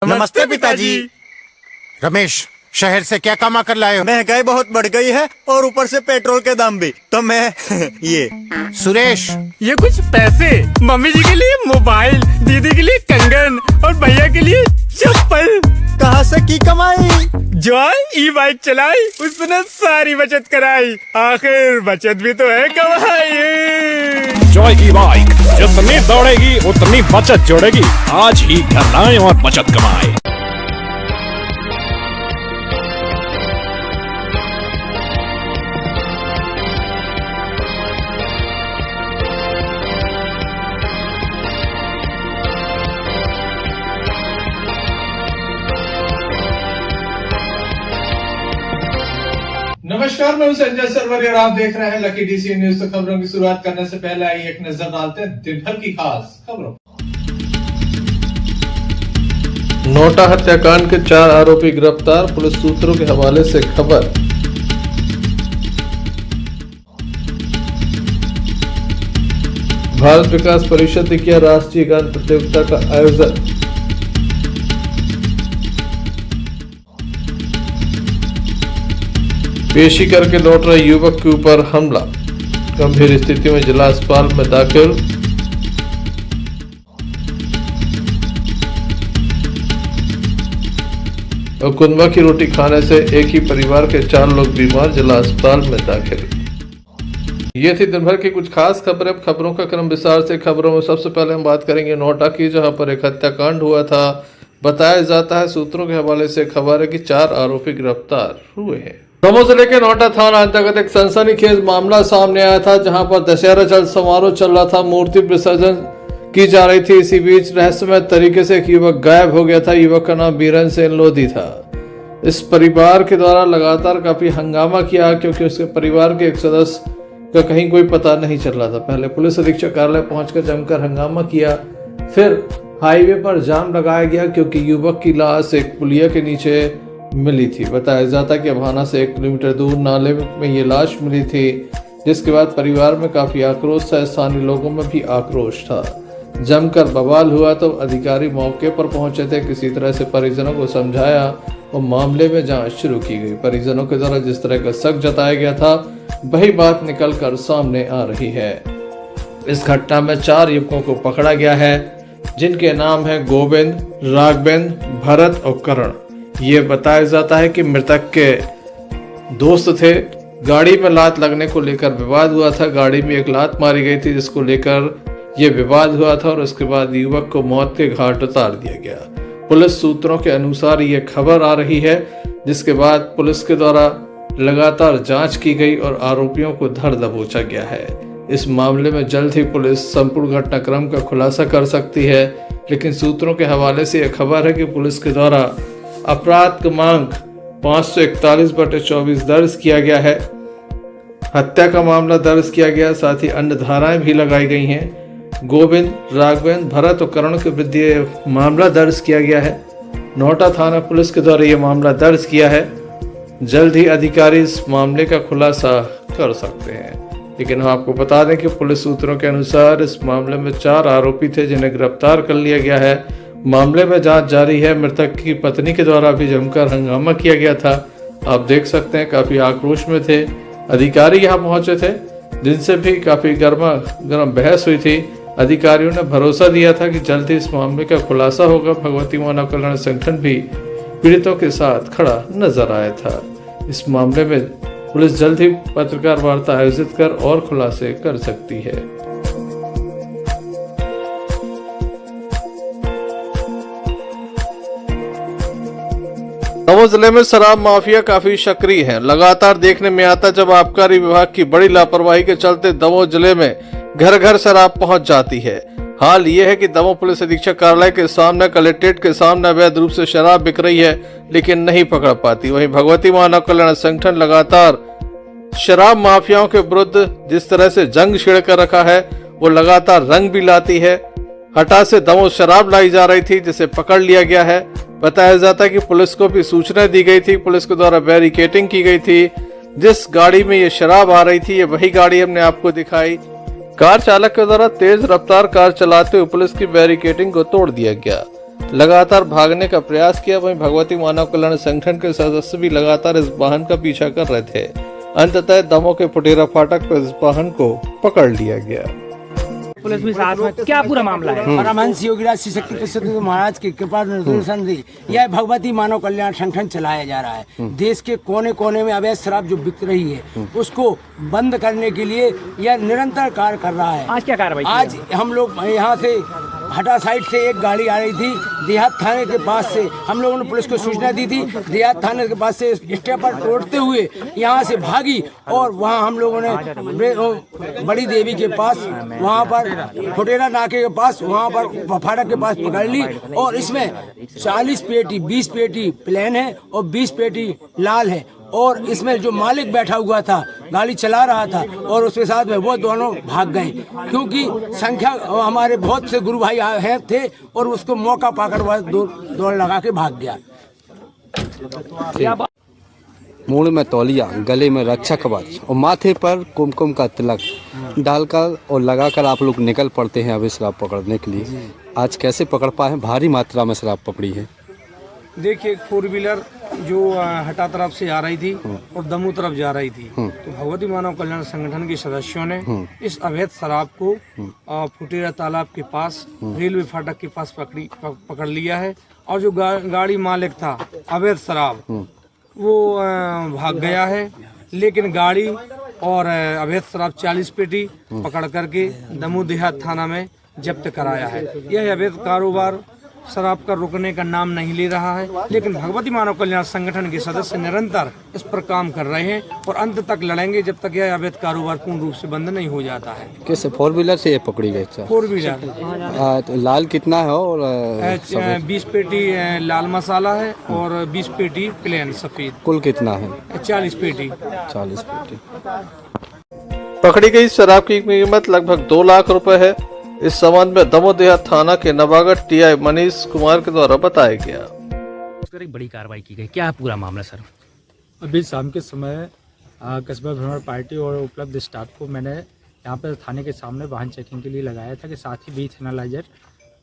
नमस्ते पिताजी। रमेश, शहर से क्या कमा कर लाए हो? महंगाई बहुत बढ़ गई है और ऊपर से पेट्रोल के दाम भी, तो मैं ये। सुरेश, ये कुछ पैसे मम्मी जी के लिए मोबाइल, दीदी के लिए कंगन और भैया के लिए चप्पल। कहाँ से की कमाई? जॉय ई बाइक चलाई, उसने सारी बचत कराई, आखिर बचत भी तो है कमाई। जॉय की बाइक जितनी दौड़ेगी उतनी बचत जोड़ेगी। आज ही घर लाएं और बचत कमाएं। नमस्कार, मैं हूं संजय सरवरी और आप देख रहे हैं लकी डीसी न्यूज। तो खबरों की शुरुआत करने से पहले आइए एक नजर डालते हैं दिन भर की खास खबरों। नोटा हत्याकांड के 4 आरोपी गिरफ्तार, पुलिस सूत्रों के हवाले से खबर। भारत विकास परिषद ने किया राष्ट्रीय गान प्रतियोगिता का आयोजन। पेशी करके लौट रहे युवक के ऊपर हमला, गंभीर स्थिति में जिला अस्पताल में दाखिल। और कुंदवा की रोटी खाने से एक ही परिवार के 4 लोग बीमार, जिला अस्पताल में दाखिल। ये थी दिन भर की कुछ खास खबरें। खबरों का क्रम विस्तार से। खबरों में सबसे पहले हम बात करेंगे नोएडा की, जहां पर एक हत्याकांड हुआ था। बताया जाता है, सूत्रों के हवाले से खबर है कि 4 आरोपी गिरफ्तार हुए हैं। दमोह जिले के नोएडा थाना अंतर्गत एक सनसनीखेज मामला सामने आया था, जहां पर दशहरा चल समारोह चल रहा था, मूर्ति विसर्जन की जा रही थी। इसी बीच रहस्यमय तरीके से एक युवक गायब हो गया था। युवक का नाम बीरन सेन लोधी था। इस परिवार के द्वारा लगातार काफी हंगामा किया, क्योंकि उसके परिवार के एक सदस्य का कहीं कोई पता नहीं चल रहा था। पहले पुलिस अधीक्षक कार्यालय पहुंचकर जमकर हंगामा किया, फिर हाईवे पर जाम लगाया गया, क्योंकि युवक की लाश एक पुलिया के नीचे मिली थी। बताया जाता कि अभाना से 1 किलोमीटर दूर नाले में ये लाश मिली थी, जिसके बाद परिवार में काफी आक्रोश था। स्थानीय लोगों में भी आक्रोश था। जमकर बवाल हुआ तो अधिकारी मौके पर पहुंचे थे। किसी तरह से परिजनों को समझाया और मामले में जांच शुरू की गई। परिजनों के द्वारा जिस तरह का शक जताया गया था, वही बात निकल कर सामने आ रही है। इस घटना में 4 युवकों को पकड़ा गया है, जिनके नाम है गोविंद, राघवेंद्र, भरत और करण। ये बताया जाता है कि मृतक के दोस्त थे। गाड़ी में लात लगने को लेकर विवाद हुआ था। गाड़ी में एक लात मारी गई थी, जिसको लेकर यह विवाद हुआ था और उसके बाद युवक को मौत के घाट उतार दिया गया। पुलिस सूत्रों के अनुसार ये खबर आ रही है, जिसके बाद पुलिस के द्वारा लगातार जांच की गई और आरोपियों को धर दबोचा गया है। इस मामले में जल्द ही पुलिस संपूर्ण घटनाक्रम का खुलासा कर सकती है, लेकिन सूत्रों के हवाले से यह खबर है कि पुलिस के द्वारा अपराध क्रमांक 541/24 दर्ज किया गया है। हत्या का मामला दर्ज किया गया, साथ ही अन्य धाराएं भी लगाई गई हैं। गोविंद, राघवेंद्र, भरत और करण के विरुद्ध मामला दर्ज किया गया है। नोएडा थाना पुलिस के द्वारा यह मामला दर्ज किया है। जल्द ही अधिकारी इस मामले का खुलासा कर सकते हैं। लेकिन हम आपको बता दें कि पुलिस सूत्रों के अनुसार इस मामले में 4 आरोपी थे, जिन्हें गिरफ्तार कर लिया गया है। मामले में जांच जारी है। मृतक की पत्नी के द्वारा भी जमकर हंगामा किया गया था। आप देख सकते हैं, काफी आक्रोश में थे। अधिकारी यहाँ पहुंचे थे, जिनसे भी काफी गर्म बहस हुई थी। अधिकारियों ने भरोसा दिया था कि जल्द ही इस मामले का खुलासा होगा। भगवती मानव कल्याण संगठन भी पीड़ितों के साथ खड़ा नजर आया था। इस मामले में पुलिस जल्द ही पत्रकार वार्ता आयोजित कर और खुलासे कर सकती है। दमोह जिले में शराब माफिया काफी सक्रिय है। लगातार देखने में आता जब आबकारी विभाग की बड़ी लापरवाही के चलते दमोह जिले में घर घर शराब पहुंच जाती है। हाल ये है कि दमोह पुलिस अधीक्षक कार्यालय के सामने, कलेक्ट्रेट के सामने अवैध रूप से शराब बिक रही है, लेकिन नहीं पकड़ पाती। वहीं भगवती मानव कल्याण संगठन लगातार शराब माफियाओं के विरुद्ध जिस तरह से जंग छिड़ कर रखा है, वो लगातार रंग भी लाती है। हटा से दमोह शराब लाई जा रही थी, जिसे पकड़ लिया गया है। बताया जाता है कि पुलिस को भी सूचना दी गई थी। पुलिस के द्वारा बैरिकेडिंग की गई थी। जिस गाड़ी में ये शराब आ रही थी, ये वही गाड़ी हमने आपको दिखाई। कार चालक के द्वारा तेज रफ्तार कार चलाते हुए पुलिस की बैरिकेडिंग को तोड़ दिया गया। लगातार भागने का प्रयास किया। वहीं भगवती मानव कल्याण संगठन के सदस्य भी लगातार इस वाहन का पीछा कर रहे थे। अंततः दमोह के फुटेरा फाटक पर इस वाहन को पकड़ लिया गया। पुलिस भी साथ में, क्या पूरा मामला है? परमहंस योगीराज श्री शक्ति प्रसिद्ध महाराज की कृपा निर्देशन से यह भगवती मानव कल्याण संगठन चलाया जा रहा है। देश के कोने कोने में अवैध शराब जो बिक रही है उसको बंद करने के लिए यह निरंतर कार्य कर रहा है। आज क्या कार्रवाई? आज हम लोग यहाँ से हटा साइड से एक गाड़ी आ रही थी देहात थाने के पास से, हम लोगों ने पुलिस को सूचना दी थी। देहात थाने के पास से स्टेपर तोड़ते हुए यहाँ से भागी और वहाँ हम लोगों ने बड़ी देवी के पास, वहाँ पर फुटेरा नाके के पास, वहाँ पर फाटक के पास पकड़ ली। और इसमें 40 पेटी 20 पेटी प्लेन है और 20 पेटी लाल है। और इसमें जो मालिक बैठा हुआ था, गाड़ी चला रहा था और उसके साथ में वो दोनों भाग गए, क्योंकि संख्या हमारे बहुत से गुरु भाई हैं थे और उसको मौका पाकर वह दौड़ लगा के भाग गया। मुंह में तौलिया, गले में रक्षा कवच और माथे पर कुमकुम का तिलक डालकर और लगाकर आप लोग निकल पड़ते हैं अभी शराब पकड़ने के लिए। आज कैसे पकड़ पाए? भारी मात्रा में शराब पकड़ी है। देखिए, 4 व्हीलर जो हटा तरफ से आ रही थी और दमोह तरफ जा रही थी, तो भगवती मानव कल्याण संगठन के सदस्यों ने इस अवैध शराब को फुटेरा तालाब के पास, रेलवे फाटक के पास पकड़ लिया है। और जो गाड़ी मालिक था अवैध शराब, वो भाग गया है। लेकिन गाड़ी और अवैध शराब 40 पेटी पकड़ करके दमोह देहात थाना में जब्त कराया है। यह अवैध कारोबार शराब का रुकने का नाम नहीं ले रहा है, लेकिन भगवती मानव कल्याण संगठन के सदस्य निरंतर इस पर काम कर रहे हैं और अंत तक लड़ेंगे जब तक यह अवैध कारोबार पूर्ण रूप से बंद नहीं हो जाता है। कैसे 4 व्हीलर से ये पकड़ी गई? 4 व्हीलर। तो लाल कितना है? और 20 पेटी लाल मसाला है और 20 पेटी प्लेन सफेद। कुल कितना है? 40 पेटी। 40 पेटी। पकड़ी गई शराब की कीमत लगभग 2 लाख रुपए है। इस संबंध में दमोह देहात थाना के नवागढ़ टीआई मनीष कुमार के द्वारा बताया गया। एक बड़ी कार्रवाई की गई, क्या पूरा मामला सर? अभी शाम के समय कस्बा भ्रमण पार्टी और उपलब्ध स्टाफ को मैंने यहाँ पर थाने के सामने वाहन चेकिंग के लिए लगाया था कि साथ ही बीथ एनालाइजर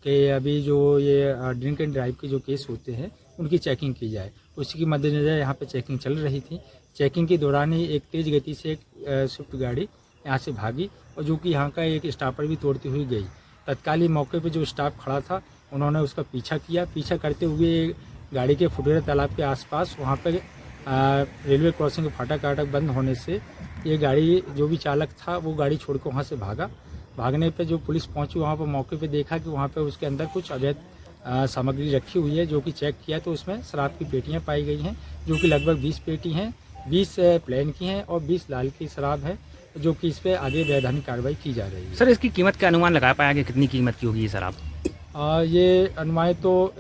के अभी जो ये ड्रिंक एंड ड्राइव के जो केस होते हैं उनकी चेकिंग की जाए। उसी के मद्देनज़र यहाँ पे चेकिंग चल रही थी। चेकिंग के दौरान ही एक तेज़ गति से एक स्विफ्ट गाड़ी यहाँ से भागी और जो कि यहाँ का एक स्टापर भी तोड़ती हुई गई। तत्काल ही मौके पे जो स्टाफ खड़ा था उन्होंने उसका पीछा किया। पीछा करते हुए गाड़ी के फुटेरा तालाब के आसपास वहाँ पे रेलवे क्रॉसिंग के फाटक बंद होने से ये गाड़ी, जो भी चालक था वो गाड़ी छोड़ कर वहाँ से भागा। भागने पे जो पुलिस पहुँची वहाँ पर मौके पे देखा कि वहाँ पे उसके अंदर कुछ अवैध सामग्री रखी हुई है, जो कि चेक किया तो उसमें शराब की पेटियाँ पाई गई हैं, जो कि लगभग 20 पेटी हैं, 20 प्लेन की हैं और 20 लाल की शराब है, जो कि इस पे आगे वैधानिक कार्रवाई की जा रही है। सर, इसकी कीमत का अनुमान लगा पाया कि कितनी कीमत की होगी ये शराब? ये अनुमान तो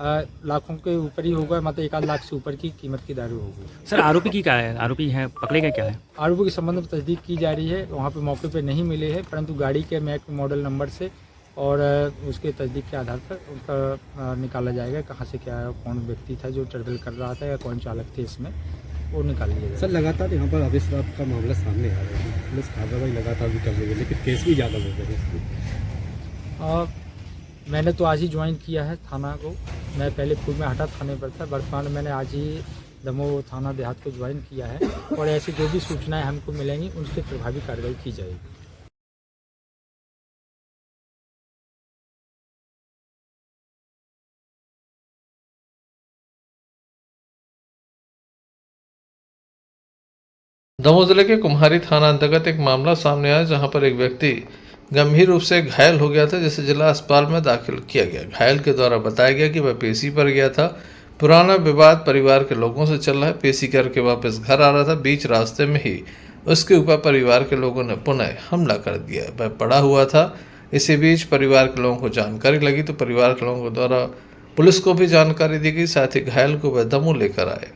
लाखों के ऊपर ही होगा, मतलब 1 लाख से ऊपर की कीमत की दारू होगी। सर, आरोपी की क्या है? आरोपी है पकड़े गए क्या है? आरोपी के संबंध में तस्दीक की जा रही है। वहाँ पे मौके पे नहीं मिले हैं, परंतु गाड़ी के मैक मॉडल नंबर से और उसके तस्दीक के आधार पर उसका निकाला जाएगा कहाँ से क्या, कौन व्यक्ति था जो ट्रेवल कर रहा था या कौन चालक थे, इसमें वो निकाल लिया जाएगा। सर, लगातार यहाँ पर अवैध शराब का मामला सामने आ रहा है, पुलिस कार्रवाई लगातार भी कर रही है, लेकिन केस भी ज़्यादा हो रहे हैं। मैंने तो आज ही ज्वाइन किया है थाना को। मैं पहले फूल में हटा थाने पर था, वर्तमान में मैंने आज ही दमोह थाना देहात को ज्वाइन किया है और ऐसी जो भी सूचनाएं हमको मिलेंगी उनसे प्रभावी कार्रवाई की जाएगी। दमोह जिले के कुम्हारी थाना अंतर्गत एक मामला सामने आया, जहां पर एक व्यक्ति गंभीर रूप से घायल हो गया था, जिसे जिला अस्पताल में दाखिल किया गया। घायल के द्वारा बताया गया कि वह पेशी पर गया था। पुराना विवाद परिवार के लोगों से चल रहा है। पेशी करके वापस घर आ रहा था। बीच रास्ते में ही उसके ऊपर परिवार के लोगों ने पुनः हमला कर दिया। वह पड़ा हुआ था। इसी बीच परिवार के लोगों को जानकारी लगी तो परिवार के लोगों द्वारा पुलिस को भी जानकारी दी गई। साथ ही घायल को वह दमोह लेकर आए।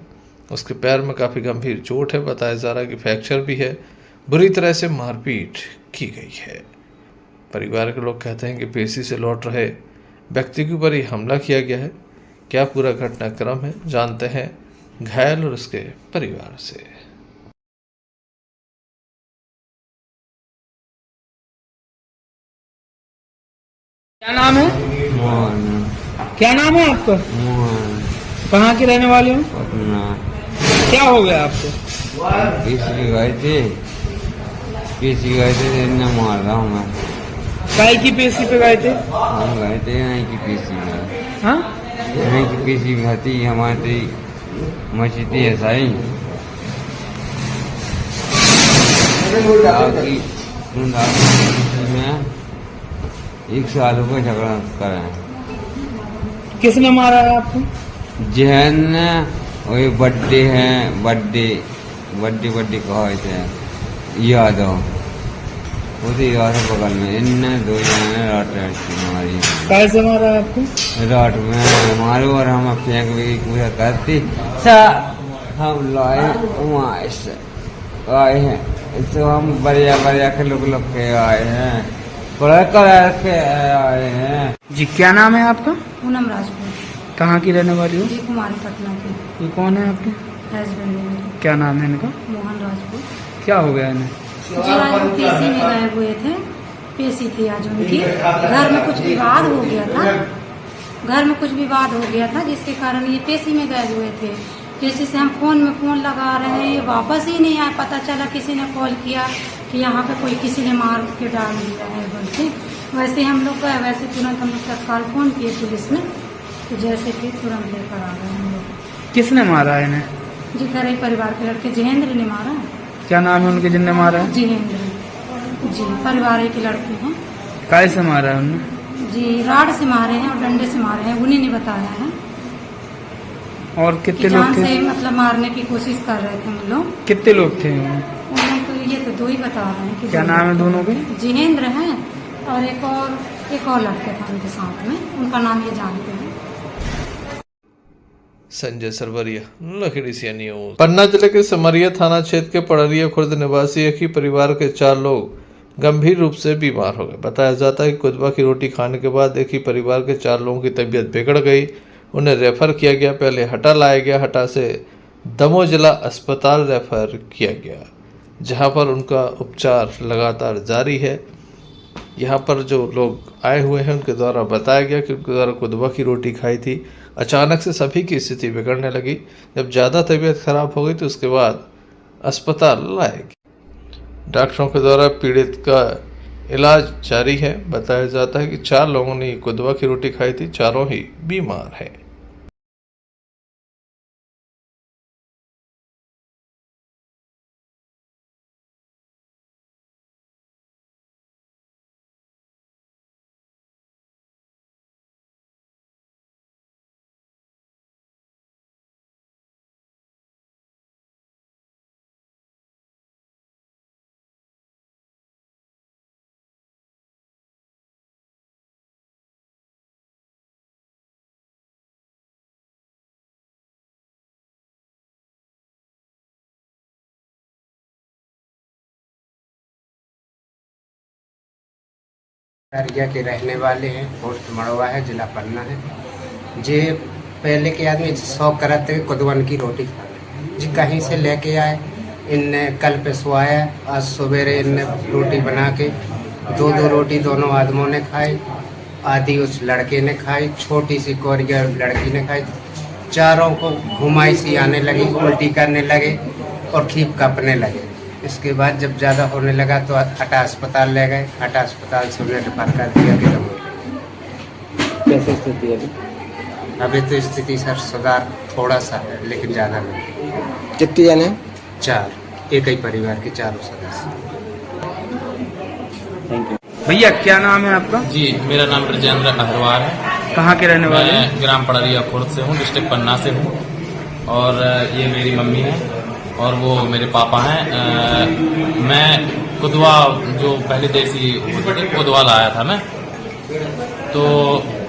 उसके पैर में काफ़ी गंभीर चोट है। बताया जा रहा है कि फ्रैक्चर भी है। बुरी तरह से मारपीट की गई है। परिवार के लोग कहते हैं कि पेशी से लौट रहे व्यक्ति के ऊपर ही हमला किया गया है। क्या पूरा घटनाक्रम है, जानते हैं घायल और उसके परिवार से। क्या नाम है? क्या नाम है आपका? कहाँ के रहने वाले हो? क्या हो गया आपको? पेशी गए थे इन्हें मार रहा हूँ मैं। काय की पेशी पे गए थे? हम गए थे यहाँ की पेशी में। हाँ? यहाँ की पेशी में थी हमारी मस्जिद है साई में 1 साल का झगड़ा करा है। किसने मारा है आपको? जहन ने वही बर्थडे है बर्थडे कहा थे यादव उसी याद बगल में इनने 2 जने रात हमारी कैसे मारा है आपको? रात में मारो और हम फेंक भी पूरा करती हम लाए वहाँ से आए हैं इससे हम बढ़िया के लोग के आए हैं पढ़ा कर के आए हैं। जी क्या नाम है आपका? पूनम राजपूत। कहाँ की रहने वाली हो? जी कुमारी पटना की। ये कौन है आपके? हस्बैंड है। क्या नाम है इनका? मोहन राजपूत। क्या हो गया इन्हें? जी आज वो पेशी में गए हुए थे। पेशी थी आज उनकी। घर में कुछ विवाद हो गया था जिसके कारण ये पेशी में गए हुए थे। जैसे से हम फोन में फोन लगा रहे हैं ये वापस ही नहीं आया। पता चला किसी ने कॉल किया कि यहाँ पे कोई किसी ने मार के डाल दिया है बोलते। वैसे हम लोग गए वैसे तुरंत हम लोग तत्काल फोन किए पुलिस में तो जैसे कि तुरंत लेकर आ गए हम लोग। किसने मारा है इन्हें? जी घर ही परिवार के लड़के जहेंद्र ने मारा। क्या नाम है उनके जिनने मारा है? जहेंद्र जी परिवार के लड़के हैं। काय से मारा है उन्हें? जी राड से मारे हैं और डंडे से मारे हैं उन्हीं ने बताया है। और कितने लोग थे? से मतलब मारने की कोशिश कर रहे थे हम लोग। कितने लोग थे? उन्हें तो ये तो 2 ही बता रहे हैं कि क्या नाम है दोनों के? जहेंद्र है और एक और लड़के था उनके साथ में उनका नाम ये जानते हैं। संजय सरवरिया लखीडीसी न्यूज। पन्ना जिले के समरिया थाना क्षेत्र के पड़रिया खुर्द निवासी एक ही परिवार के 4 लोग गंभीर रूप से बीमार हो गए। बताया जाता है कि कुदवा की रोटी खाने के बाद एक ही परिवार के 4 लोगों की तबीयत बिगड़ गई। उन्हें रेफर किया गया। पहले हटा लाया गया, हटा से दमोह जिला अस्पताल रेफर किया गया जहां पर उनका उपचार लगातार जारी है। यहाँ पर जो लोग आए हुए हैं उनके द्वारा बताया गया कि उनके द्वारा कुदवा की रोटी खाई थी। अचानक से सभी की स्थिति बिगड़ने लगी। जब ज़्यादा तबीयत खराब हो गई तो उसके बाद अस्पताल लाया गया। डॉक्टरों के द्वारा पीड़ित का इलाज जारी है। बताया जाता है कि 4 लोगों ने कुदवा की रोटी खाई थी, चारों ही बीमार हैं। एरिया के रहने वाले हैं। पोस्ट मड़वा है, जिला पन्ना है। जे पहले के आदमी शौक करते थे कुदवन की रोटी खाने। जी कहीं से लेके आए, इनने कल पे सोया। आज सवेरे इनने रोटी बना के 2-2 रोटी दोनों आदमों ने खाई। आधी उस लड़के ने खाई, छोटी सी कोरिया लड़की ने खाई। चारों को घुमाई सी आने लगी, उल्टी करने लगे और खीप कपने लगे। इसके बाद जब ज़्यादा होने लगा तो हटा अस्पताल ले गए। हटा अस्पताल से उन्हें रेफर कर दिया कि कैसे स्थिति है अभी तो स्थिति सर सुधार थोड़ा सा है लेकिन ज़्यादा नहीं। कितने जने? 4 एक ही परिवार के 4 सदस्य। Thank you. भैया क्या नाम है आपका? जी मेरा नाम ब्रजेंद्र अहरवार है। कहाँ के रहने वाले? मैं ग्राम पड़रिया खुर्द से हूँ, डिस्ट्रिक्ट पन्ना से हूँ। और ये मेरी मम्मी है और वो मेरे पापा हैं। मैं कुदवा जो पहले देसी होती थी कुदवा लाया था मैं। तो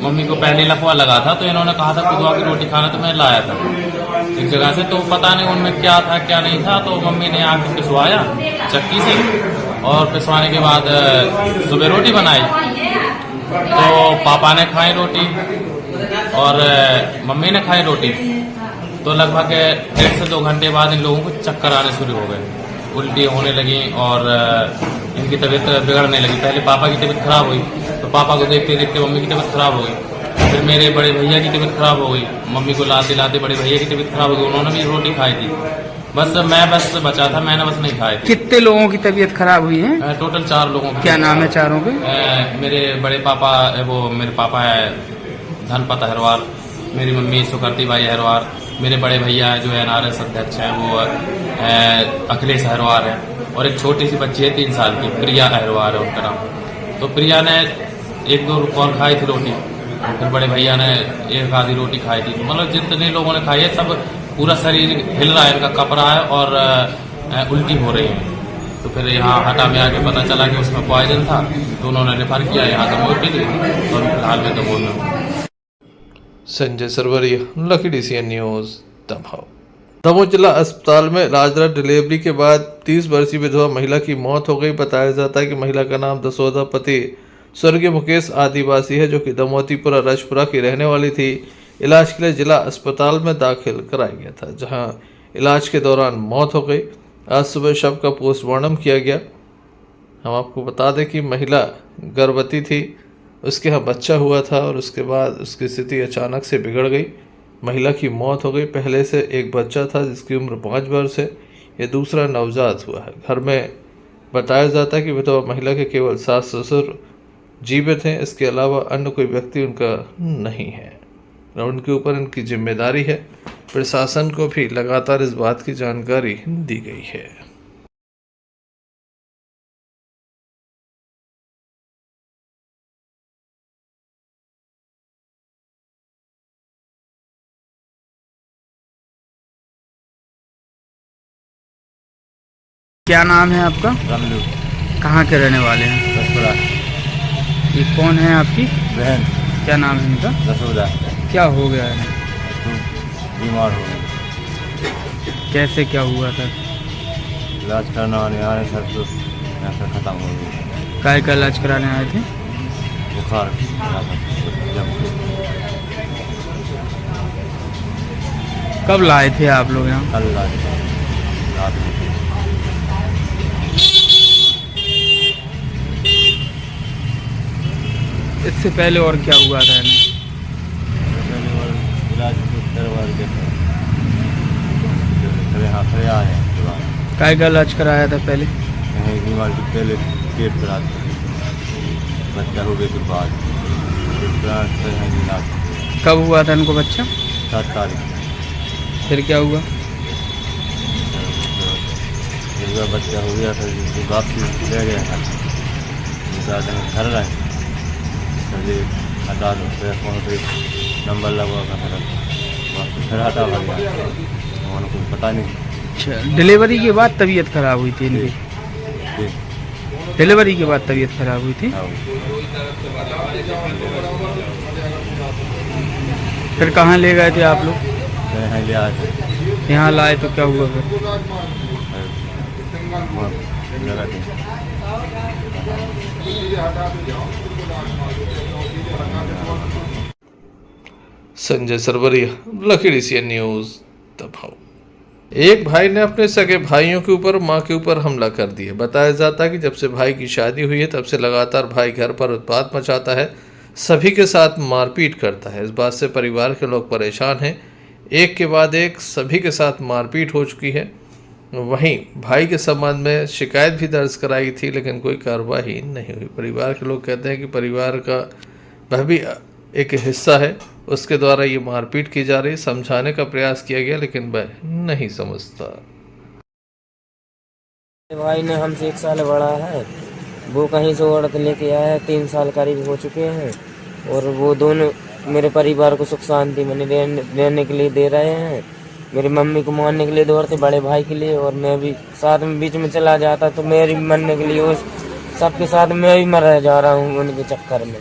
मम्मी को पहले लफवा लगा था तो इन्होंने कहा था कुदवा की रोटी खाना, तो मैं लाया था एक जगह से। तो पता नहीं उनमें क्या था क्या नहीं था। तो मम्मी ने आके पिसवाया चक्की से और पिसवाने के बाद सुबह रोटी बनाई। तो पापा ने खाई रोटी और मम्मी ने खाई रोटी। तो लगभग 1 से 2 घंटे बाद इन लोगों को चक्कर आने शुरू हो गए, उल्टी होने लगी और इनकी तबीयत बिगड़ने लगी। पहले पापा की तबीयत खराब हुई तो पापा को देखते देखते मम्मी की तबीयत खराब हो गई। फिर मेरे बड़े भैया की तबीयत खराब हो गई, मम्मी को लाते लाते बड़े भैया की तबीयत खराब हो गई, उन्होंने भी रोटी खाई थी। बस मैं बचा था, मैंने बस नहीं खाई थी। कितने लोगों की तबीयत खराब हुई है? टोटल 4 लोगों की। क्या नाम है चारों के? मेरे बड़े पापा, वो मेरे पापा है धनपत अहरवार, मेरी मम्मी सुकर्ती बाई अहरवार, मेरे बड़े भैया जो NRS अध्यक्ष हैं वो अखिलेश अहरवार है, और एक छोटी सी बच्ची है 3 साल की, प्रिया अहरवार है उनका नाम। तो प्रिया ने 1-2 कौन खाई थी रोटी, फिर बड़े भैया ने 1 आधी रोटी खाई थी। मतलब जितने लोगों ने खाई है सब पूरा शरीर हिल रहा है, इनका कप रहा है और उल्टी हो रही है। तो फिर यहाँ हटा में आके पता चला कि उसमें पॉइजन था, तो उन्होंने रेफर किया यहाँ दमोह के लिए, और फिलहाल में दमोह में। Sanjay Sarwaria, Lucky DCN news, Damoh. Damoh जिला अस्पताल में राजरात डिलीवरी के बाद 30 वर्षीय विधवा महिला की मौत हो गई। बताया जाता है कि महिला का नाम दसौदा, पति स्वर्गीय मुकेश आदिवासी है, जो कि दमोहतीपुरा रजपुरा की रहने वाली थी। इलाज के लिए जिला अस्पताल में दाखिल कराया गया था, जहां इलाज के दौरान मौत हो गई। आज सुबह शव का पोस्टमार्टम किया गया। हम आपको बता दें कि महिला गर्भवती थी, उसके यहाँ बच्चा हुआ था और उसके बाद उसकी स्थिति अचानक से बिगड़ गई, महिला की मौत हो गई। पहले से एक बच्चा था जिसकी उम्र 5 वर्ष है, ये दूसरा नवजात हुआ है। घर में बताया जाता है कि विधवा महिला के केवल सास ससुर जीवित हैं, इसके अलावा अन्य कोई व्यक्ति उनका नहीं है और उनके ऊपर इनकी जिम्मेदारी है। प्रशासन को भी लगातार इस बात की जानकारी दी गई है। क्या नाम है आपका? रमलू। कहाँ के रहने वाले हैं? रजपुरा। ये कौन है आपकी बहन? क्या नाम है इनका? दसौदा। क्या हो गया है? बीमार हो गई। कैसे क्या हुआ था? इलाज करना आने सर तो ऐसा खत्म हो गई। काय का इलाज कराने आए थे? बुखार। कब लाए थे आप लोग यहाँ? कल लाए रात में। इससे पहले और क्या हुआ था इन्हें? इलाज करवा के फिर आए हैं। काय का इलाज कराया था पहले? बीमार पहले पेट पर बच्चा हो गया के बाद इलाज। कब हुआ था इनको बच्चा? 7 तारीख। फिर क्या हुआ? बच्चा हो गया था, वापसी ले गया था, घर गए हटा दो, फिर फोन पे नंबर लगा फिर हटा गया, उनको पता नहीं। अच्छा, डिलीवरी के बाद तबीयत खराब हुई थी इनकी? डिलीवरी के बाद तबीयत खराब हुई थी। फिर कहाँ ले गए थे आप लोग? यहाँ ले आए थे। यहाँ लाए तो क्या हुआ फिर? Sanjay Sarwaria, Lucky DCN news, Damoh. एक भाई ने अपने सगे भाइयों के ऊपर मां के ऊपर हमला कर दिया। बताया जाता है कि जब से भाई की शादी हुई है तब से लगातार भाई घर पर उत्पात मचाता है, सभी के साथ मारपीट करता है। इस बात से परिवार के लोग परेशान हैं। एक के बाद एक सभी के साथ मारपीट हो चुकी है। वहीं भाई के संबंध में शिकायत भी दर्ज कराई थी, लेकिन कोई कार्रवाई नहीं हुई। परिवार के लोग कहते हैं कि परिवार का वह भी एक हिस्सा है, उसके द्वारा ये मारपीट की जा रही। समझाने का प्रयास किया गया लेकिन वह नहीं समझता। भाई ने हमसे 1 साल बड़ा है, वो कहीं से औरत लेके आया है, 3 साल करीब हो चुके हैं, और वो दोनों मेरे परिवार को सुख शांति में रहने के लिए दे रहे हैं। मेरी मम्मी को मारने के लिए दौड़ते, बड़े भाई के लिए, और मैं भी साथ में बीच में चला जाता तो मेरी मरने के लिए उस सबके साथ मैं भी मर जा रहा हूँ उनके चक्कर में।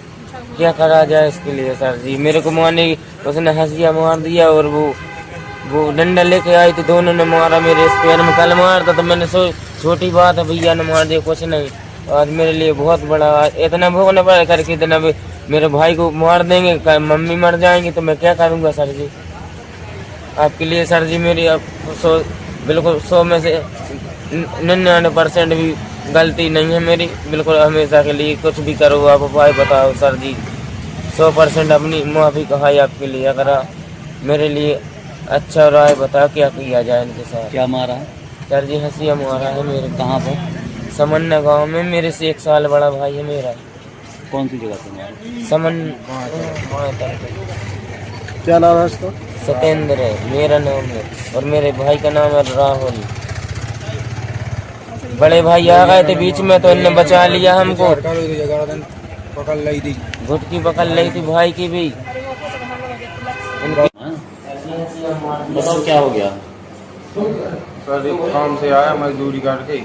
क्या करा जाए इसके लिए सर जी? मेरे को मारने की उसने हंसिया मार दिया, और वो डंडा लेके आई थी, दोनों ने मारा मेरे इस पैर में। कल मारता तो मैंने छोटी बात है, भैया ने मार दिया, कुछ नहीं। आज मेरे लिए बहुत बड़ा, इतना भोगना पड़ा करके, इतना मेरे भाई को मार देंगे, मम्मी मर जाएंगी तो मैं क्या करूँगा सर जी? आपके लिए सर जी मेरी बिल्कुल 100 में से 99% भी गलती नहीं है मेरी, बिल्कुल हमेशा के लिए कुछ भी करो आप उपाय बताओ सर जी। 100% अपनी माफ़ी कहाई आपके लिए। अगर मेरे लिए अच्छा राय बता क्या किया जाए इनके साथ। क्या मारा है? सर जी हंसिया मारा है मेरे। कहाँ पर? समन्ना गांव में। मेरे से 1 साल बड़ा भाई है मेरा। कौन सी जगह पे मारा? क्या नाम है उसका? सत्येंद्र है मेरा नाम है और मेरे भाई का नाम है राहुल। बड़े भाई आ गए थे बीच में तो इनने बचा लिया हमको। पकड़ ली थी, घुटकी पकड़ ली थी भाई की भी। बताओ क्या हो गया? सर एक काम से आया मजदूरी करके,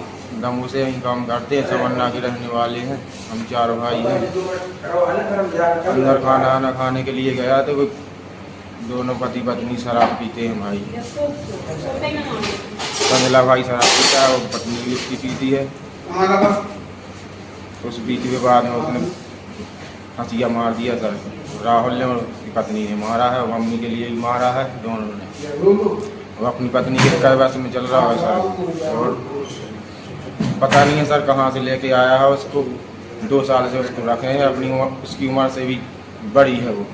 दमू से यहीं काम करते हैं, समन्ना के रहने वाले हैं, हम 4 भाई हैं। अंदर खाना खाने के लिए गया तो कोई दोनों पति पत्नी शराब पीते हैं भाई। संगला भाई शराब पीता है और पत्नी भी उसकी पीती है। उस बीच के बाद में उसने हंसिया मार दिया सर। राहुल ने और उसकी पत्नी ने मारा है, मम्मी के लिए भी मारा है दोनों ने। वो अपनी पत्नी के कैबस में चल रहा है सर, और पता नहीं है सर कहाँ से लेके आया है उसको। 2 साल से उसको रखे हैं, अपनी उसकी उम्र से भी बड़ी है वो।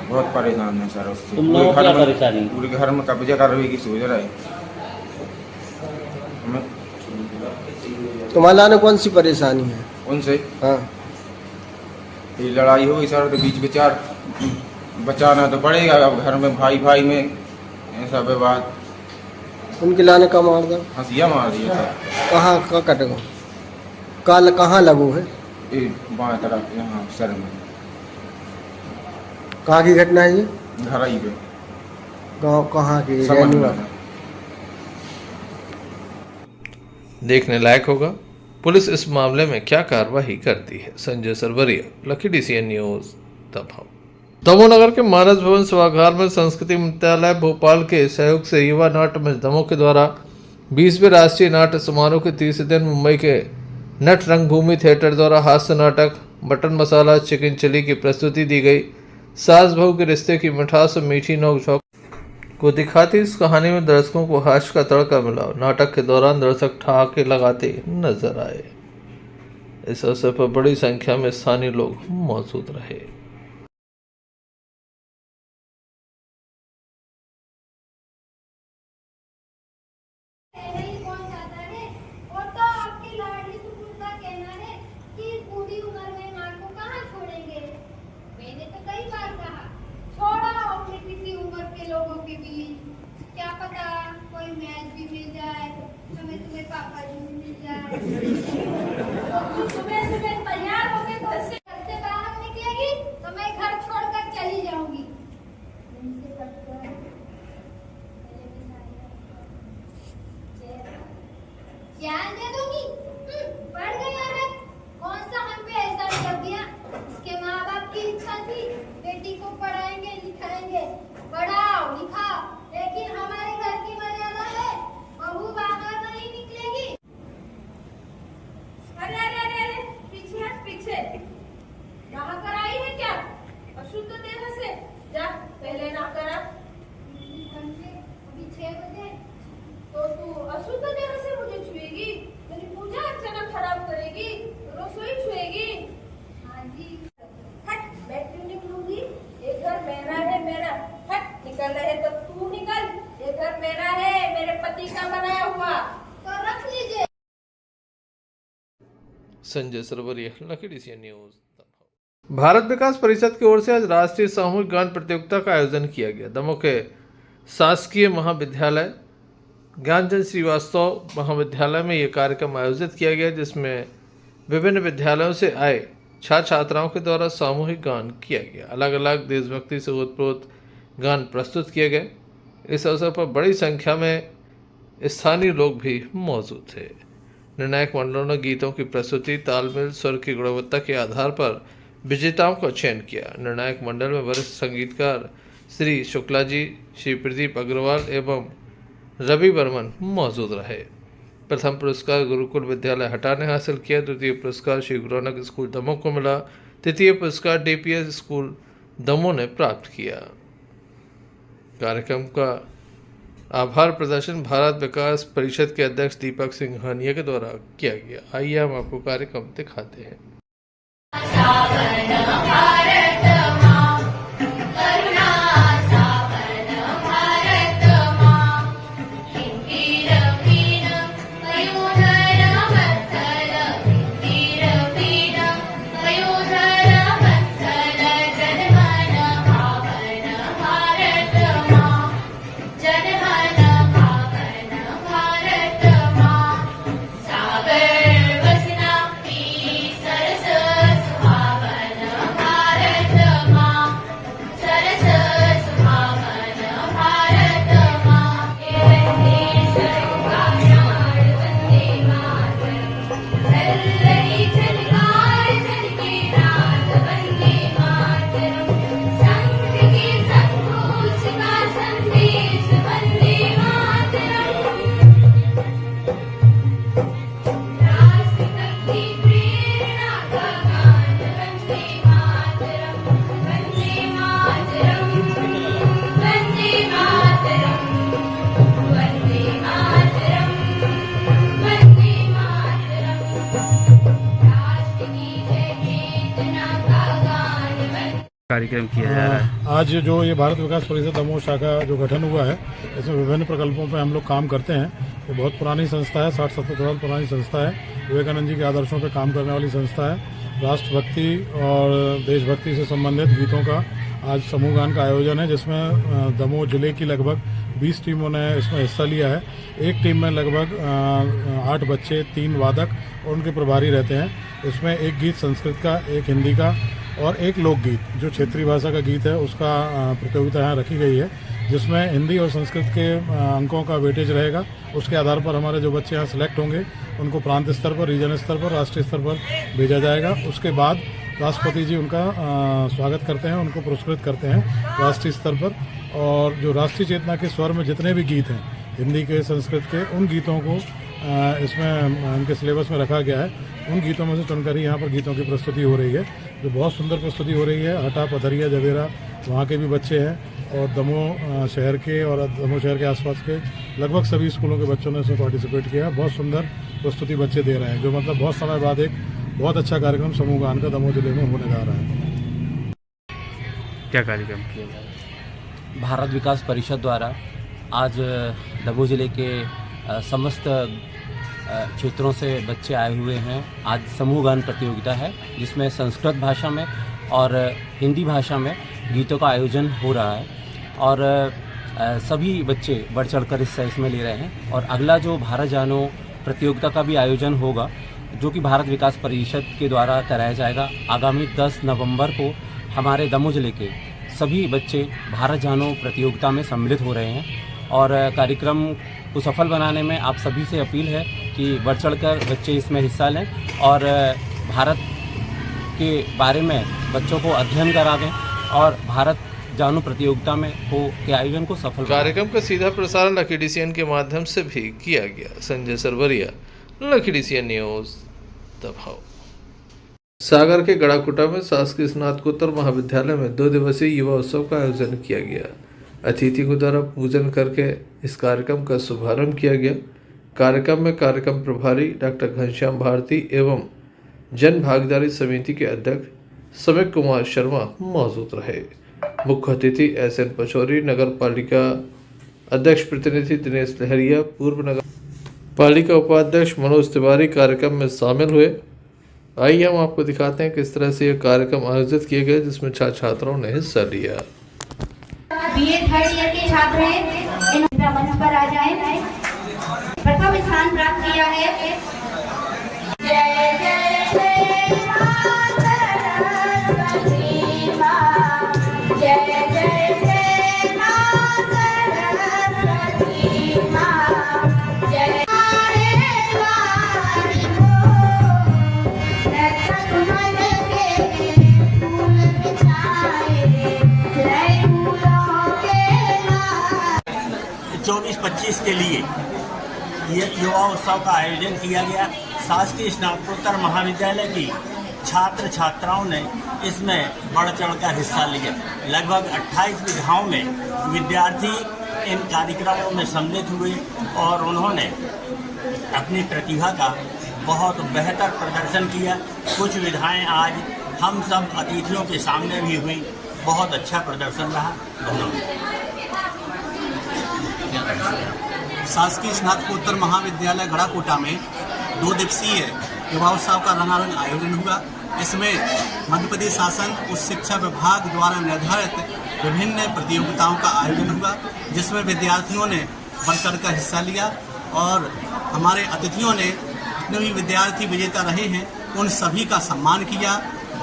बहुत परेशान है सर उससे। तुम लोग क्या परेशानी? पूरे घर में कब्जा करने की सोच रहे हैं। तुम्हारा ने कौन सी परेशानी है उनसे? हाँ, ये लड़ाई हो गई सर, तो बीच विचार बचाना तो पड़ेगा। अब घर में भाई भाई में ऐसा विवाद। उनके लाने का मार दो, हंसिया मार दिया सर। कहाँ का कटेगा? काल कहाँ लगू है? ये बाएं तरफ यहाँ सर में। कहाँ की घटना है ये? घर ही पे। गाँव कहाँ की? समन्ना। देखने लायक होगा पुलिस इस मामले में क्या कार्रवाई करती है। Sanjay Sarwaria, Lucky DCN News, Damoh. Damoh नगर के मानस भवन सभागार में संस्कृति मंत्रालय भोपाल के सहयोग से युवा नाट्य मंच दमोह के द्वारा 20वें राष्ट्रीय नाट्य समारोह के 30 दिन मुंबई के नट रंगभूमि थिएटर द्वारा हास्य नाटक बटन मसाला चिकन चिली की प्रस्तुति दी गई। सास बहू के रिश्ते की मिठास और मीठी नोक-झोंक को दिखाती इस कहानी में दर्शकों को हास्य का तड़का मिला। नाटक के दौरान दर्शक ठहाके लगाते नजर आए। इस अवसर पर बड़ी संख्या में स्थानीय लोग मौजूद रहे। क्या पता कोई मैच भी मिल जाए, हमें तुम्हें पापा जी भी मिल जाए। सुबह सुबह तैयार होके घर से बाहर निकलेगी तो मैं घर छोड़कर चली जाऊंगी। जान दे दूंगी? पढ़ गई औरत, कौन सा हम पे एहसान कर दिया? इसके माँ बाप की इच्छा थी बेटी को पढ़ाएंगे लिखाएंगे, पढ़ाओ लिखाओ, लेकिन हमारे घर की मर्यादा है बहू बाहर नहीं निकलेगी। अरे अरे अरे अरे पीछे हट पीछे, नहा कर आई है क्या? अशुद्ध देह से जा पहले नहा कर आ। अभी 6 बजे तो तू अशुद्ध देह से मुझे छुएगी? मेरी पूजा अर्चना खराब करेगी, रसोई छुएगी? हाँ जी। हट, मैं क्यों निकलूंगी? ये घर मेरा है मेरा। हट, निकल रहे तो तू निकल। ये घर मेरा है, मेरे पति का बनाया हुआ, तो रख लीजिए। Sanjay Sarwaria, Lucky DCN News. Bharat Vikas Parishad की ओर से आज राष्ट्रीय सामूहिक गान प्रतियोगिता का आयोजन किया गया। दमोह के शासकीय महाविद्यालय ज्ञानचंद श्रीवास्तव महाविद्यालय में यह कार्यक्रम आयोजित किया गया, जिसमें विभिन्न विद्यालयों से आए छात्र छात्राओं के द्वारा सामूहिक गान किया गया। अलग अलग देशभक्ति से ओतप्रोत गान प्रस्तुत किए गए। इस अवसर पर बड़ी संख्या में स्थानीय लोग भी मौजूद थे। निर्णायक मंडलों ने गीतों की प्रस्तुति, तालमेल, स्वर की गुणवत्ता के आधार पर विजेताओं का चयन किया। निर्णायक मंडल में वरिष्ठ संगीतकार श्री शुक्ला जी, श्री प्रदीप अग्रवाल एवं रवि वर्मन मौजूद रहे। प्रथम पुरस्कार गुरुकुल विद्यालय हटा ने हासिल किया। द्वितीय पुरस्कार श्री गुरु नानक स्कूल दमोह को मिला। तृतीय पुरस्कार DPS स्कूल दमोह ने प्राप्त किया। कार्यक्रम का आभार प्रदर्शन भारत विकास परिषद के अध्यक्ष दीपक सिंह हानिया के द्वारा किया गया। आइए हम आपको कार्यक्रम दिखाते हैं। कार्यक्रम किया जा रहा है। आज जो ये भारत विकास परिषद दमोह शाखा जो गठन हुआ है, इसमें विभिन्न प्रकल्पों पर हम लोग काम करते हैं। ये बहुत पुरानी संस्था है, 60-70 साल पुरानी संस्था है। विवेकानंद जी के आदर्शों पर काम करने वाली संस्था है। राष्ट्रभक्ति और देशभक्ति से संबंधित गीतों का आज समूह गान का आयोजन है, जिसमें दमोह जिले की लगभग 20 टीमों ने इसमें हिस्सा लिया है। एक टीम में लगभग 8 बच्चे, 3 वादक और उनके प्रभारी रहते हैं। इसमें एक गीत संस्कृत का, एक हिंदी का और एक लोकगीत जो क्षेत्रीय भाषा का गीत है उसका प्रतियोगिता यहाँ रखी गई है, जिसमें हिंदी और संस्कृत के अंकों का वेटेज रहेगा। उसके आधार पर हमारे जो बच्चे यहाँ सिलेक्ट होंगे उनको प्रांत स्तर पर, रीजन स्तर पर, राष्ट्रीय स्तर पर भेजा जाएगा। उसके बाद राष्ट्रपति जी उनका स्वागत करते हैं, उनको पुरस्कृत करते हैं राष्ट्रीय स्तर पर। और जो राष्ट्रीय चेतना के स्वर में जितने भी गीत हैं हिंदी के, संस्कृत के, उन गीतों को इसमें उनके सिलेबस में रखा गया है। उन गीतों में से चुनकर ही यहाँ पर गीतों की प्रस्तुति हो रही है, जो बहुत सुंदर प्रस्तुति हो रही है। हटा, पथरिया, जवेरा वहाँ के भी बच्चे हैं और दमोह शहर के और दमोह शहर के आसपास के लगभग सभी स्कूलों के बच्चों ने इसमें पार्टिसिपेट किया है। बहुत सुंदर प्रस्तुति बच्चे दे रहे हैं, जो मतलब बहुत समय बाद एक बहुत अच्छा कार्यक्रम समूह गान का दमोह जिले में होने जा रहा है। क्या कार्यक्रम किया जा रहा है? भारत विकास परिषद द्वारा आज दमोह जिले के समस्त क्षेत्रों से बच्चे आए हुए हैं। आज समूह गान प्रतियोगिता है, जिसमें संस्कृत भाषा में और हिंदी भाषा में गीतों का आयोजन हो रहा है और सभी बच्चे बढ़ चढ़कर हिस्सा इसमें ले रहे हैं। और अगला जो भारत जानो प्रतियोगिता का भी आयोजन होगा, जो कि भारत विकास परिषद के द्वारा कराया जाएगा। आगामी 10 नवंबर को हमारे दमोह जिले के सभी बच्चे भारत जानो प्रतियोगिता में सम्मिलित हो रहे हैं और कार्यक्रम को सफल बनाने में आप सभी से अपील है कि बढ़ चढ़कर बच्चे इसमें हिस्सा लें और भारत के बारे में बच्चों को अध्ययन करावें और भारत जानो प्रतियोगिता में के आयोजन को सफल बनाएं। कार्यक्रम का सीधा प्रसारण लकी डीसीएन के माध्यम से भी किया गया। Sanjay Sarwaria, Lucky DCN News, Damoh. Sagar के गड़ाकुटा में शासकीय स्नातकोत्तर महाविद्यालय में 2 दिवसीय युवा उत्सव का आयोजन किया गया। अतिथियों द्वारा पूजन करके इस कार्यक्रम का शुभारंभ किया गया। कार्यक्रम में कार्यक्रम प्रभारी डॉक्टर घनश्याम भारती एवं जन भागीदारी समिति के अध्यक्ष समीक कुमार शर्मा मौजूद रहे। मुख्य अतिथि SN पचौरी, नगर पालिका अध्यक्ष प्रतिनिधि दिनेश लहरिया, पूर्व नगर पालिका उपाध्यक्ष मनोज तिवारी कार्यक्रम में शामिल हुए। आइए हम आपको दिखाते हैं किस तरह से यह कार्यक्रम आयोजित किए गए, जिसमें छात्र छात्राओं ने हिस्सा लिया। BA थर्ड ईयर के छात्र हैं, इन मंच पर आ जाएं। प्रथम स्थान प्राप्त किया है जय जय जय मां सरस्वती मां, जय जय जय मां सरस्वती मां, जय मन के फूल बिछाए जय 24-25 के लिए ये युवा उत्सव का आयोजन किया गया। शासकीय स्नातकोत्तर महाविद्यालय की छात्र छात्राओं ने इसमें बढ़ चढ़कर हिस्सा लिया। लगभग 28 विधाओं में विद्यार्थी इन कार्यक्रमों में सम्मिलित हुए और उन्होंने अपनी प्रतिभा का बहुत बेहतर प्रदर्शन किया। कुछ विधाएं आज हम सब अतिथियों के सामने भी हुई। बहुत अच्छा प्रदर्शन रहा। धन्यवाद। शासकीय स्नातकोत्तर महाविद्यालय गढ़ाकोटा में 2 दिवसीय युवा उत्सव का रंगारंग आयोजन हुआ। इसमें मध्य प्रदेश शासन उच्च शिक्षा विभाग द्वारा निर्धारित विभिन्न प्रतियोगिताओं का आयोजन हुआ, जिसमें विद्यार्थियों ने बढ़ चढ़ कर हिस्सा लिया और हमारे अतिथियों ने जितने भी विद्यार्थी विजेता रहे हैं उन सभी का सम्मान किया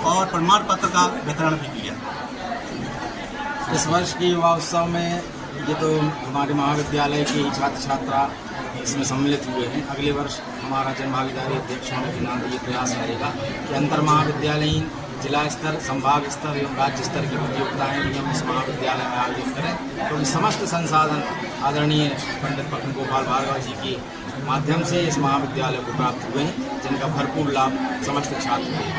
और प्रमाण पत्र का वितरण भी किया। इस वर्ष के युवा उत्सव में ये तो हमारे महाविद्यालय के छात्र छात्रा इसमें सम्मिलित हुए हैं। अगले वर्ष हमारा जन भागीदारी अध्यक्ष होने के नाते ये प्रयास रहेगा कि अंतर महाविद्यालयीन जिला स्तर, संभाग स्तर एवं राज्य स्तर की प्रतियोगिताएं भी हम इस महाविद्यालय में आयोजित करें, क्योंकि समस्त संसाधन आदरणीय पंडित पखन गोपाल भार्गव जी के माध्यम से इस महाविद्यालय को प्राप्त हुए हैं, जिनका भरपूर लाभ समस्त छात्र हैं।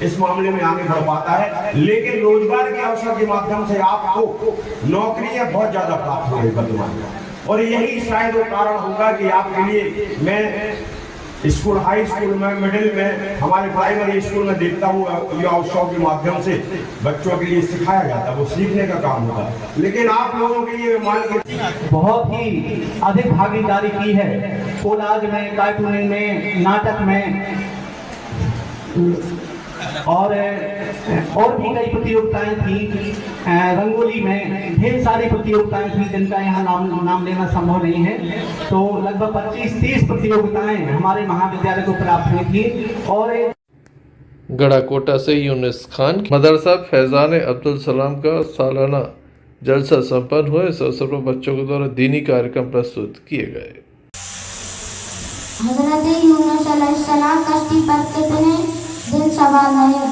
इस मामले में आगे बढ़ पाता है, लेकिन रोजगार के अवसर के माध्यम से आपको नौकरियां बहुत ज्यादा प्राप्त होंगी वर्तमान में, और यही शायद वो कारण होगा कि आपके लिए मैं स्कूल, हाई स्कूल में, मिडिल में, हमारे प्राइमरी स्कूल में देखता हूँ युवा उत्सव के माध्यम से बच्चों के लिए सिखाया जाता है, वो सीखने का काम होता है। लेकिन आप लोगों के लिए मान के बहुत ही अधिक भागीदारी की है। कोलाज में, कार्टूनिंग में, नाटक में और भी कई प्रतियोगिताएं थी, रंगोली में ढेर सारी प्रतियोगिताएं थी जिनका यहाँ नाम लेना संभव नहीं है। तो लगभग 25-30 प्रतियोगिताएं हमारे महाविद्यालय को प्राप्त हुई थी। और गढ़ाकोटा से यूनिस खान मदरसा फैजान अब्दुल सलाम का सालाना जलसा संपन्न हुआ। इस अवसर पर बच्चों के द्वारा दीनी कार्यक्रम प्रस्तुत किए गए। हज़रत यूनुस अलैहिस्सलाम कश्ती पर कितने दिन सवार रहे?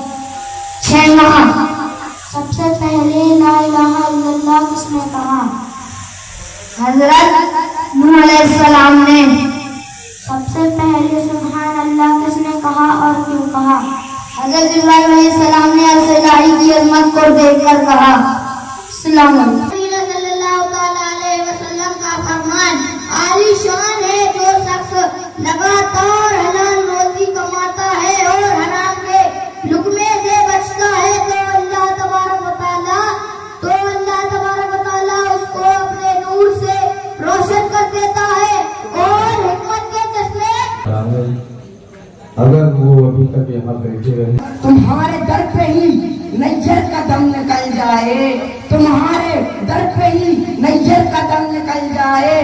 6 माह। सबसे पहले ला इलाहा इल्लल्लाह किसने कहा? हज़रत नूह अलैहिस्सलाम ने। सबसे पहले सुभान अल्लाह किसने कहा और क्यों कहा? हज़रत इब्राहीम अलैहिस्सलाम ने अर्श इलाही की अज़मत को देखकर कहा। सल्लल्लाहु अलैहि वसल्लम का फरमान आलीशान है, जो शख्स लगातार हलाल रोजी कमाता है और हराम के लुक़मे से बचता है तो अल्लाह तबारक व तआला उसको अपने नूर से रोशन कर देता है और हिकमत के चश्मे। अगर वो अभी तक यहाँ बैठे रहे, तुम्हारे दर पे ही नैयर का दम निकल जाए, तुम्हारे दर पे ही नैयर का दम निकल जाए।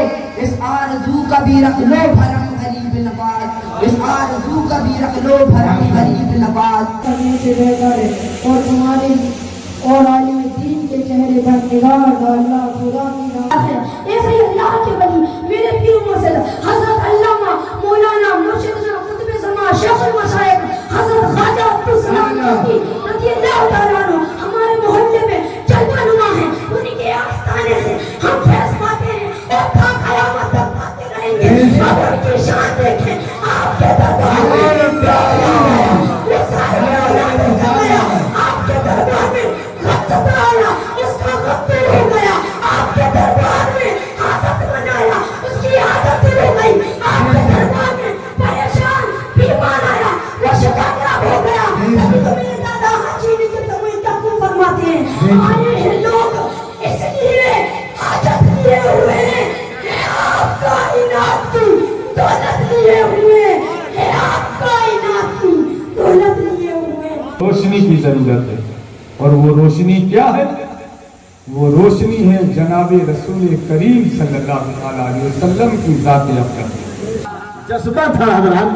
इस आरज़ू का भी रख लो भरम गरीब नवाज, इस आरज़ू का भी रख लो भरम गरीब नवाज। करने से बेहतर है और तुम्हारे और आलिम दीन के चेहरे पर निगाह डालना खुदा की राह है। ऐसे अल्लाह के वली मेरे पीर मुर्शिद हज़रत अल्लामा मौलाना मुर्शिदना कुतुब ज़मा शेखुल मशाइख हज़रत ख्वाजा अब्दुल सलाम चिश्ती रज़ियल्लाहु तआला अन्हु हमारे मोहल्ले में जलवा नुमा है। उन्हीं के आस्थाने से हम फैज़ पाते हैं और था क़यामत तक पाते रहेंगे। अब उनकी शान देखें, आपके दरबार में वो सारा आपके दरबार में उसका गफ्फे हो गया, आपके दरबार में आदत बनाया, उसकी आदत हो गई, आपके दरबार में परेशान बीमार आया, वो शिकायत हो गया। तभी तो मेरे दादा हाजी ने जब तक तक फरमाते हैं आए हैं लोग इसलिए आदत लिए हुए हैं, आपका इनात की दौलत लिए हुए हैं, आपका इनात की दौलत लिए हुए। रोशनी की जरूरत है, और वो रोशनी क्या है? वो रोशनी है जनाबे रसूल करीम सल्लल्लाहु अलैहि वसल्लम की ज़ात अक़दस। जज्बा था हज़रात,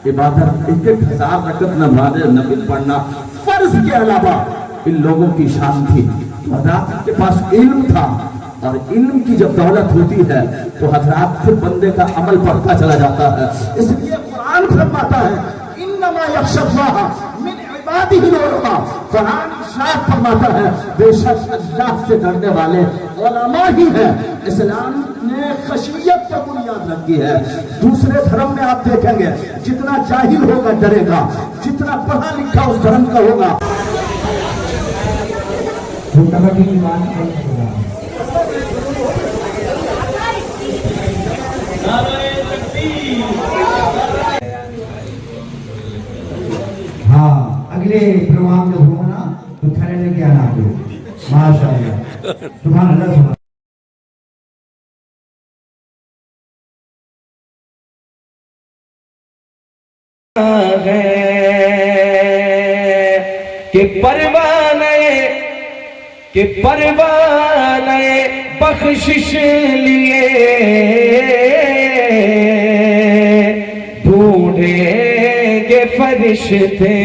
इबादत 1,000 रकत नमाज़ नफिल पढ़ना फर्ज के अलावा इन लोगों की शान थी। हज़रात के पास इल्म था, और इल्म की जब दौलत होती है तो हज़रात फिर बंदे का अमल बढ़ता चला जाता है। इसलिए कुरान फरमाता है इन्नमा यख्शल्लाह मिन इबादिहिल उलमा। कुरान इरशाद फरमाता है बेशक अल्लाह से डरने वाले उलमा ही हैं। इस्लाम ने खशियत पर बुनियाद रखी है। दूसरे धर्म में आप देखेंगे जितना जाहिल होगा डरेगा, जितना पढ़ा लिखा उस धर्म का होगा। अगले प्रोग्राम जब होगा ना तो थाने लेके आना आप लोग। माशाअल्लाह, सुभान अल्लाह, सुभान। के परवाने बख्शिश लिए ढूंढेंगे फरिश्ते,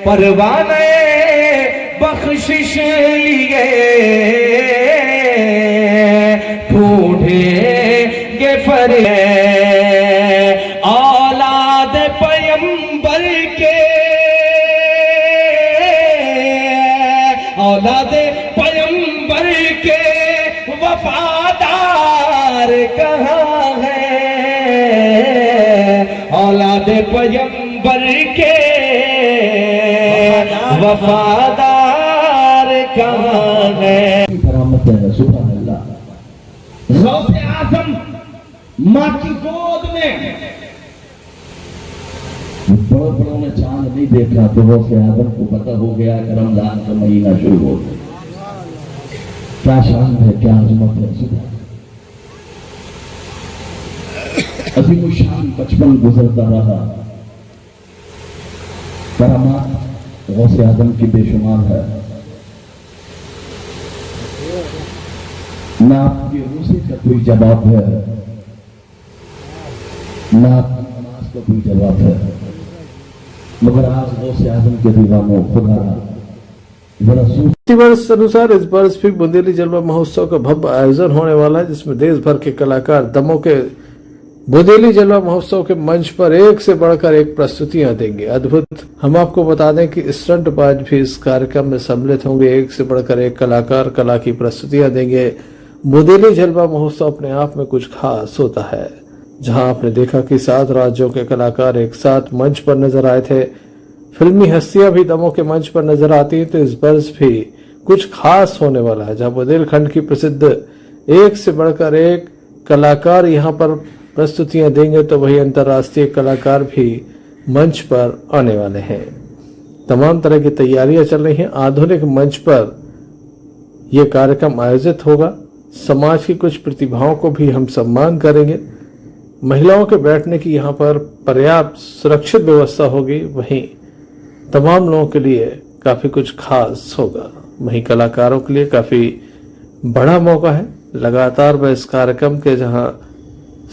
परवाने बख्शिश लिए ढूंढेंगे फरिश्ते। औलाद पैगंबर के, औलाद पैगंबर के वफादार कहाँ है, औलाद पैगंबर के वफादार कहाँ है। सुभान अल्लाह। गौसे आज़म माँ की गोद में, बड़ों ने चांद नहीं देखा तो गौसे आज़म को पता हो गया कि रमजान का महीना शुरू हो गया। क्या शान है, क्या अजमत है। सुबह अजीम शान बचपन गुजरता रहा, करामात गौसे आज़म की बेशुमार है। ना आपके रोज़े का कोई जवाब है, ना आपकी नमाज का कोई जवाब है, मगर आज गौसे आज़म के दीवानों खुदा वर्ष अनुसार इस वर्ष भी बुंदेली जलवा महोत्सव का भव्य आयोजन होने वाला है, जिसमें देश भर के कलाकार दमों के बुंदेली जलवा महोत्सव के मंच पर एक से बढ़कर एक प्रस्तुतियां देंगे। अद्भुत। हम आपको बता दें कि स्टंटबाज भी इस कार्यक्रम में सम्मिलित होंगे। एक से बढ़कर एक कलाकार कला की प्रस्तुतियां देंगे। बुंदेली जलवा महोत्सव अपने आप में कुछ खास होता है, जहां आपने देखा कि 7 राज्यों के कलाकार एक साथ मंच पर नजर आए थे। फिल्मी हस्तियां भी दमों के मंच पर नजर आती हैं, तो इस वर्ष भी कुछ खास होने वाला है, जहां बुंदेलखंड की प्रसिद्ध एक से बढ़कर एक कलाकार यहां पर प्रस्तुतियां देंगे, तो वही अंतर्राष्ट्रीय कलाकार भी मंच पर आने वाले हैं। तमाम तरह की तैयारियां चल रही हैं। आधुनिक मंच पर यह कार्यक्रम आयोजित होगा। समाज की कुछ प्रतिभाओं को भी हम सम्मान करेंगे। महिलाओं के बैठने की यहाँ पर पर्याप्त सुरक्षित व्यवस्था होगी। वहीं तमाम लोगों के लिए काफी कुछ खास होगा। वहीं कलाकारों के लिए काफी बड़ा मौका है। लगातार वह इस कार्यक्रम के जहां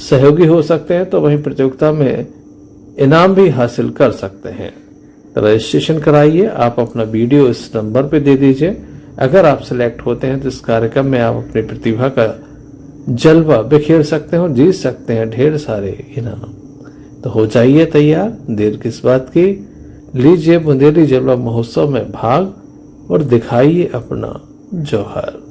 सहयोगी हो सकते हैं, तो वहीं प्रतियोगिता में इनाम भी हासिल कर सकते हैं। रजिस्ट्रेशन कराइए। आप अपना वीडियो इस नंबर पे दे दीजिए। अगर आप सिलेक्ट होते हैं तो इस कार्यक्रम में आप अपनी प्रतिभा का जलवा बिखेर सकते हो, जीत सकते हैं ढेर सारे इनाम। तो हो जाइए तैयार, देर किस बात की। लीजिए बुंदेली जलवा महोत्सव में भाग और दिखाइए अपना जौहर।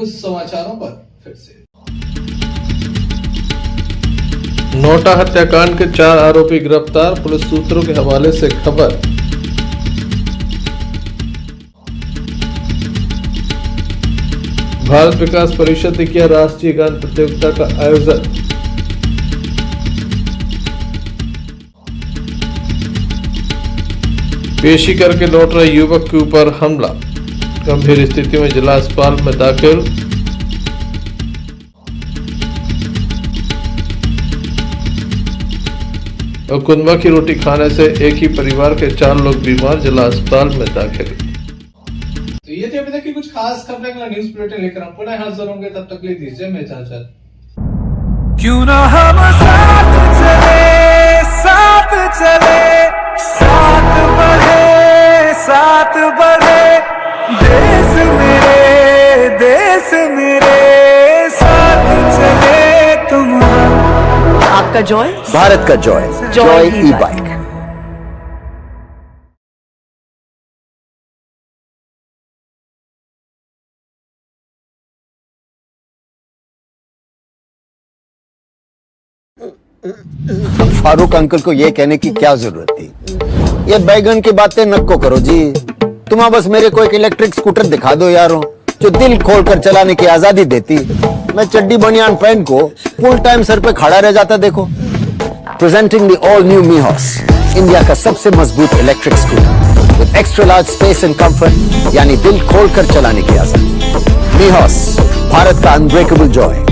समाचारों पर फिर से। नोटा हत्याकांड के 4 आरोपी गिरफ्तार, पुलिस सूत्रों के हवाले से खबर। भारत विकास परिषद ने किया राष्ट्रीय गान प्रतियोगिता का आयोजन। पेशी करके लौट रहे युवक के ऊपर हमला, गंभीर स्थिति में जिला अस्पताल में दाखिल। और कुंदवा की रोटी खाने से एक ही परिवार के 4 लोग बीमार, जिला अस्पताल में दाखिल। तो ये थे अभी तक की कुछ खास खबरें अगला न्यूज बुलेटिन लेकर हम पुनः हाजिर होंगे, तब तक ले दीजिए मैं इजाजत। क्यों ना हम साथ चले, साथ चले, साथ बढ़े, देश मेरे साथ चले तुम। आपका जॉय, भारत का जॉय, जॉय ई बाइक। फारूक अंकल को ये कहने की क्या जरूरत थी? ये बैगन की बातें नको करो जी। तुम बस मेरे को एक इलेक्ट्रिक स्कूटर दिखा दो यारो, जो दिल खोलकर चलाने की आजादी देती। मैं चड्डी बनियान पहन को फुल टाइम सर पे खड़ा रह जाता। देखो, presenting the all new Mihos, India का सबसे मजबूत electric scooter with extra large space and comfort, यानी दिल खोलकर चलाने की आजादी। मीहॉस, भारत का अनब्रेकेबल जॉय।